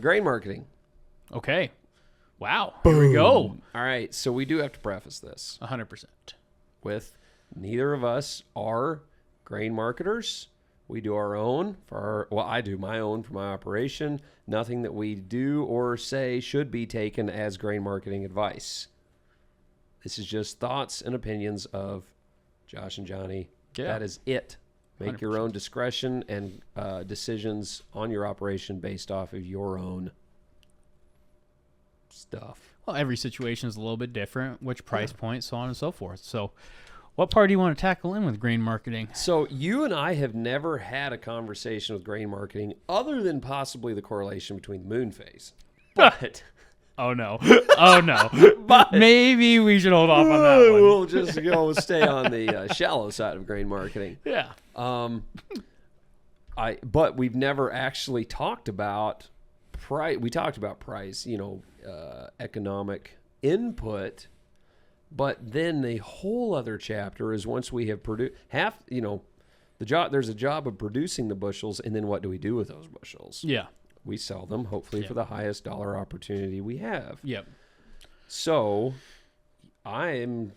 Grain marketing. Okay. Wow. Here we go. All right. So we do have to preface this 100%. with neither of us are grain marketers. We do our own I do my own for my operation. Nothing that we do or say should be taken as grain marketing advice. This is just thoughts and opinions of Josh and Johnny. Yeah. That is it. Make 100%. your own discretion and decisions on your operation based off of your own stuff. Well, every situation is a little bit different, which price point, so on and so forth. So what part do you want to tackle in with grain marketing? So you and I have never had a conversation with grain marketing other than possibly the correlation between the moon phase. But Oh, no. Oh, no. But maybe we should hold off on that one. we'll just go stay on the shallow side of grain marketing. Yeah. But we've never actually talked about price. We talked about price, economic input, but then the whole other chapter is once we have produced the job. There's a job of producing the bushels, and then what do we do with those bushels? Yeah. We sell them, hopefully for the highest dollar opportunity we have. Yep. So I'm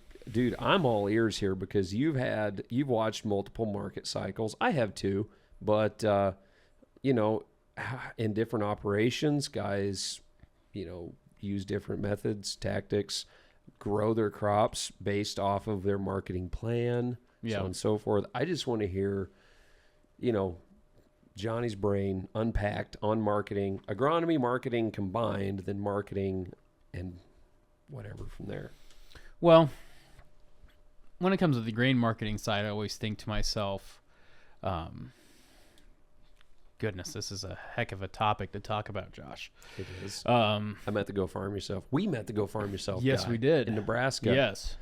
all ears here because you've watched multiple market cycles. I have too, but in different operations, guys, use different methods, tactics, grow their crops based off of their marketing plan, so on and so forth. I just want to hear, Johnny's brain unpacked on marketing, agronomy, marketing combined, then marketing and whatever from there. Well, when it comes to the grain marketing side, I always think to myself, goodness, this is a heck of a topic to talk about, Josh. It is. I met the Go Farm Yourself. We met the Go Farm Yourself. Yes, guy we did. in Nebraska. Yes.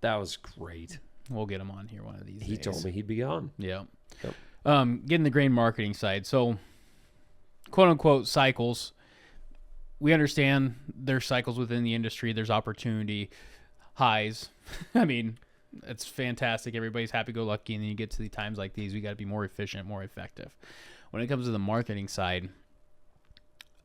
That was great. We'll get him on here one of these days. He told me he'd be on. Yeah. Yep. Getting the grain marketing side. So, quote unquote, cycles. We understand there's cycles within the industry. There's opportunity, highs. I mean, it's fantastic. Everybody's happy-go-lucky, and then you get to the times like these, we got to be more efficient, more effective. When it comes to the marketing side,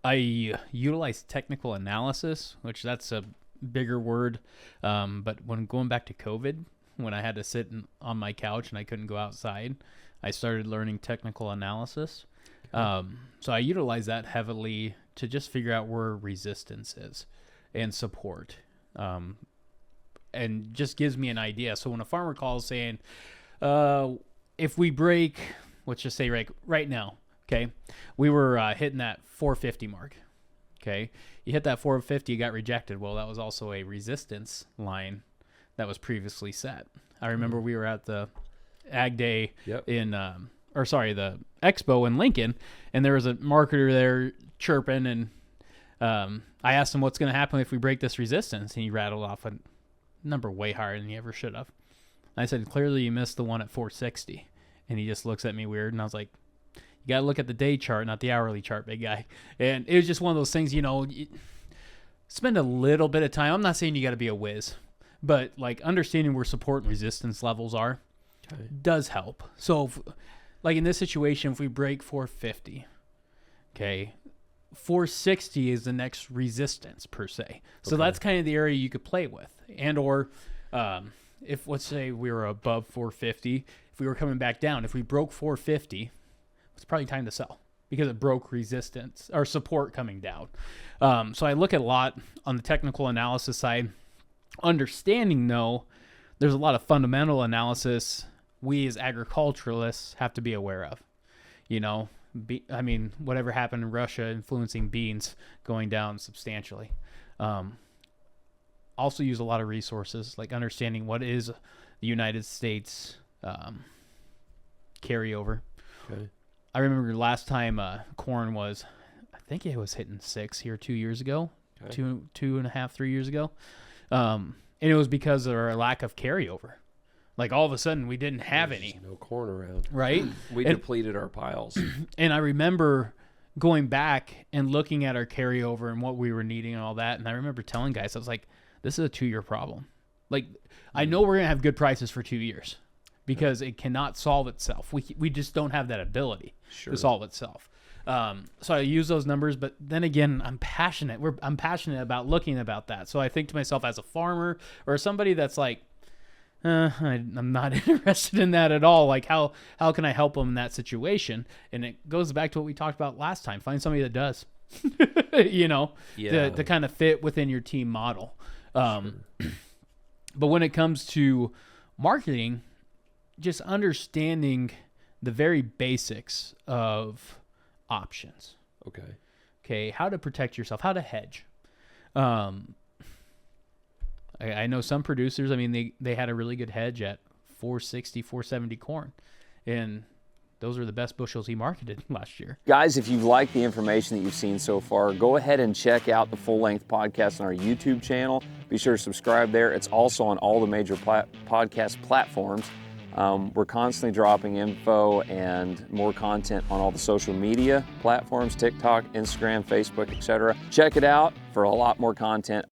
I utilize technical analysis, which that's a bigger word. But when going back to COVID, when I had to sit on my couch and I couldn't go outside, I started learning technical analysis. So I utilize that heavily to just figure out where resistance is and support. And just gives me an idea. So when a farmer calls saying, if we break, let's just say right now, okay, we were hitting that 450 mark. Okay, you hit that 450, you got rejected. Well, that was also a resistance line that was previously set. I remember we were at the Ag Day the Expo in Lincoln, and there was a marketer there chirping, and I asked him what's going to happen if we break this resistance, and he rattled off a number way higher than he ever should have. I said, clearly you missed the one at 460, and he just looks at me weird, and I was like, you got to look at the day chart, not the hourly chart, big guy. And it was just one of those things, you spend a little bit of time. I'm not saying you got to be a whiz, but like understanding where support and resistance levels are does help. So like in this situation, if we break 450, okay, 460 is the next resistance per se. So that's kind of the area you could play with. And or if let's say we were above 450, if we were coming back down, if we broke 450, it's probably time to sell because it broke resistance or support coming down. So I look at a lot on the technical analysis side. Understanding, though, there's a lot of fundamental analysis we as agriculturalists have to be aware of. Whatever happened in Russia influeing beans going down substantially. Also use a lot of resources, like understanding what is the United States carryover. Okay. I remember last time corn was, I think it was hitting 6 here 2 years ago, 2.5, 3 years ago. And it was because of our lack of carryover. Like all of a sudden we didn't have any. No corn around. Right? We depleted our piles. And I remember going back and looking at our carryover and what we were needing and all that. And I remember telling guys, I was like, this is a 2-year problem. Like, I know we're going to have good prices for 2 years because it cannot solve itself. We just don't have that ability to solve itself. So I use those numbers, but then again, I'm passionate. I'm passionate about looking about that. So I think to myself, as a farmer or somebody that's like, I'm not interested in that at all. Like, how can I help them in that situation? And it goes back to what we talked about last time. Find somebody that does, to kind of fit within your team model. But when it comes to marketing, just understanding the very basics of options. Okay. How to protect yourself, how to hedge. I know some producers, I mean, they had a really good hedge at 460, 470 corn. And those are the best bushels he marketed last year. Guys, if you've liked the information that you've seen so far, go ahead and check out the full-length podcast on our YouTube channel. Be sure to subscribe there. It's also on all the major podcast platforms. We're constantly dropping info and more content on all the social media platforms, TikTok, Instagram, Facebook, etc. Check it out for a lot more content.